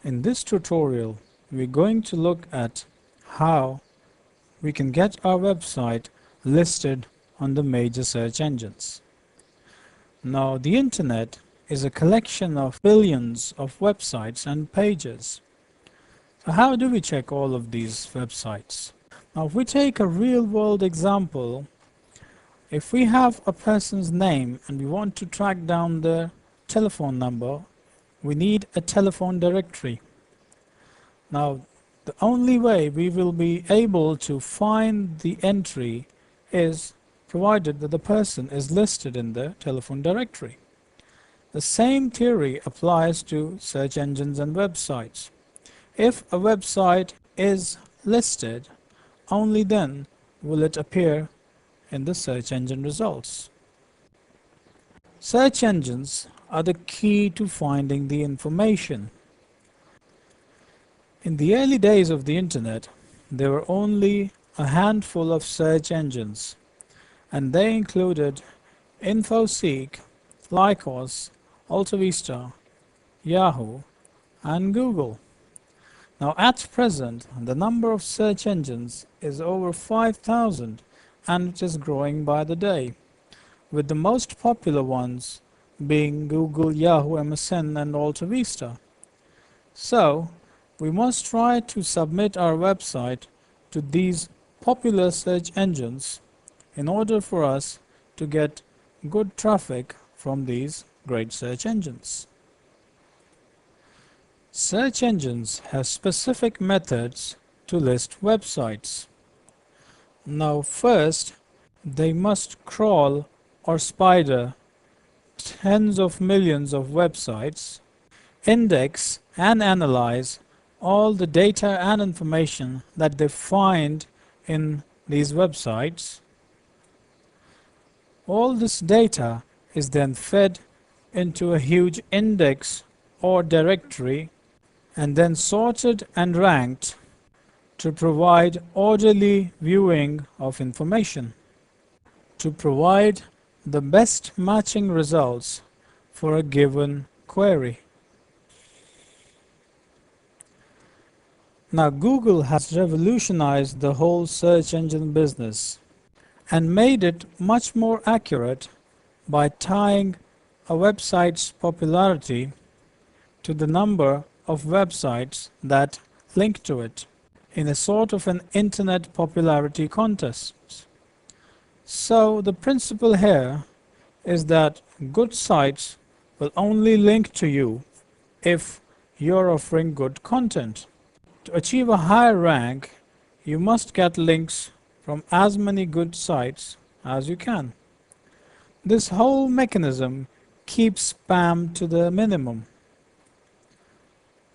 In this tutorial, we're going to look at how we can get our website listed on the major search engines. Now, the internet is a collection of billions of websites and pages. So how do we check all of these websites? Now, if we take a real-world example, if we have a person's name and we want to track down their telephone number, we need a telephone directory. Now, the only way we will be able to find the entry is provided that the person is listed in the telephone directory. The same theory applies to search engines and websites. If a website is listed, only then will it appear in the search engine results. Search engines are the key to finding the information. In the early days of the internet, there were only a handful of search engines, and they included InfoSeek, Lycos, AltaVista, Yahoo, and Google. Now, at present, the number of search engines is over 5,000, and it is growing by the day, with the most popular ones being Google, Yahoo, MSN, and AltaVista. So, we must try to submit our website to these popular search engines in order for us to get good traffic from these great search engines. Search engines have specific methods to list websites. Now, first, they must crawl or spider tens of millions of websites, index and analyze all the data and information that they find in these websites. All this data is then fed into a huge index or directory and then sorted and ranked to provide orderly viewing of information, to provide the best matching results for a given query. Now, Google has revolutionized the whole search engine business and made it much more accurate by tying a website's popularity to the number of websites that link to it in a sort of an internet popularity contest. So the principle here is that good sites will only link to you if you're offering good content. To achieve a higher rank, you must get links from as many good sites as you can. This whole mechanism keeps spam to the minimum.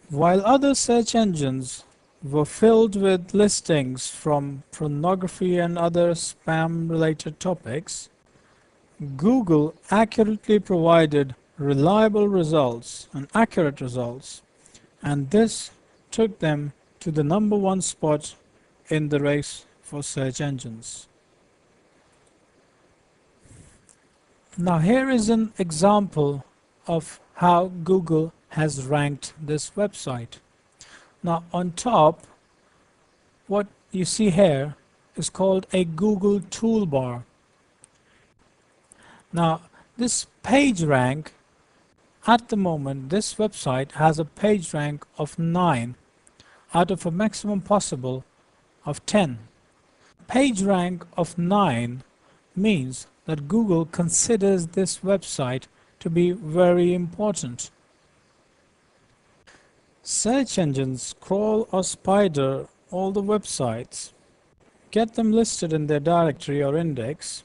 While other search engines were filled with listings from pornography and other spam-related topics, Google accurately provided reliable results and accurate results, and this took them to the #1 spot in the race for search engines. Now, here is an example of how Google has ranked this website. Now, on top, what you see here is called a Google toolbar. Now, this page rank, at the moment, this website has a page rank of 9 out of a maximum possible of 10. Page rank of 9 means that Google considers this website to be very important. Search engines crawl or spider all the websites, get them listed in their directory or index,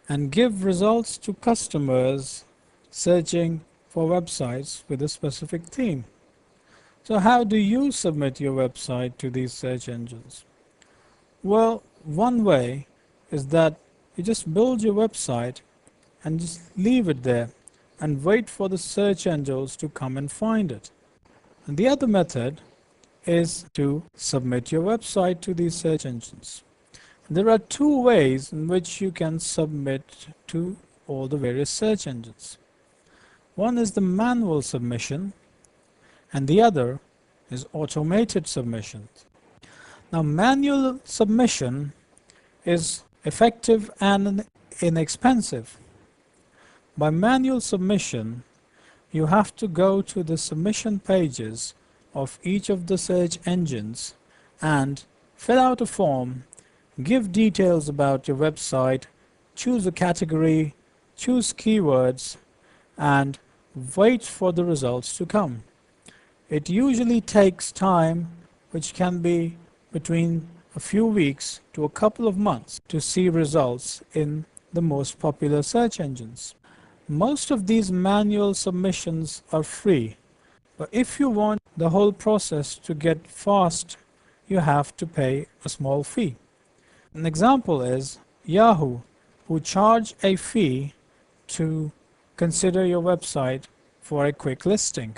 and give results to customers searching for websites with a specific theme. So how do you submit your website to these search engines? Well, one way is that you just build your website and just leave it there and wait for the search engines to come and find it. And the other method is to submit your website to these search engines. There are two ways in which you can submit to all the various search engines. One is the manual submission, and the other is automated submission. Now, manual submission is effective and inexpensive. By manual submission, you have to go to the submission pages of each of the search engines and fill out a form, give details about your website, choose a category, choose keywords, and wait for the results to come. It usually takes time, which can be between a few weeks to a couple of months to see results in the most popular search engines. Most of these manual submissions are free, but if you want the whole process to get fast, you have to pay a small fee. An example is Yahoo, who charge a fee to consider your website for a quick listing.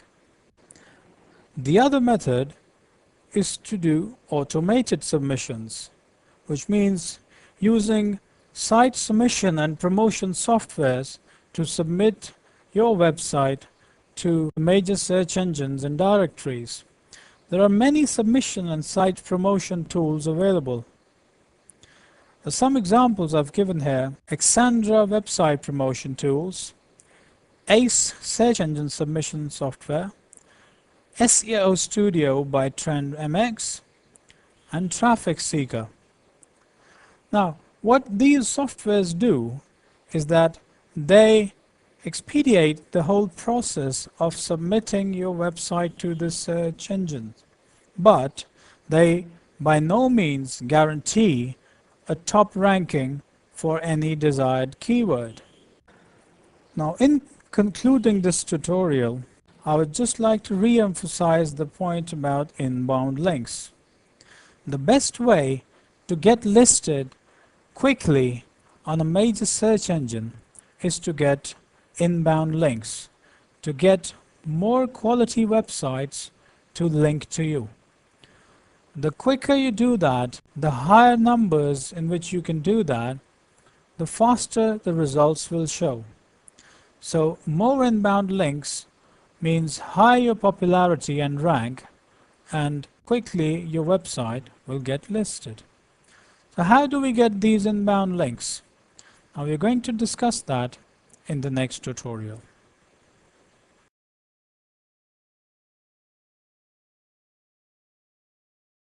The other method is to do automated submissions, which means using site submission and promotion softwares to submit your website to major search engines and directories. There are many submission and site promotion tools available. Some examples I've given here: Exandra website promotion tools, Ace search engine submission software, SEO Studio by TrendMX, and Traffic Seeker. Now, what these softwares do is that they expedite the whole process of submitting your website to the search engine, but they by no means guarantee a top ranking for any desired keyword. Now, in concluding this tutorial, I would just like to re-emphasize the point about inbound links. The best way to get listed quickly on a major search engine is to get inbound links, to get more quality websites to link to you. The quicker you do that, the higher numbers in which you can do that, the faster the results will show. So more inbound links means higher popularity and rank, and quickly your website will get listed. So how do we get these inbound links? Now we're going to discuss that in the next tutorial.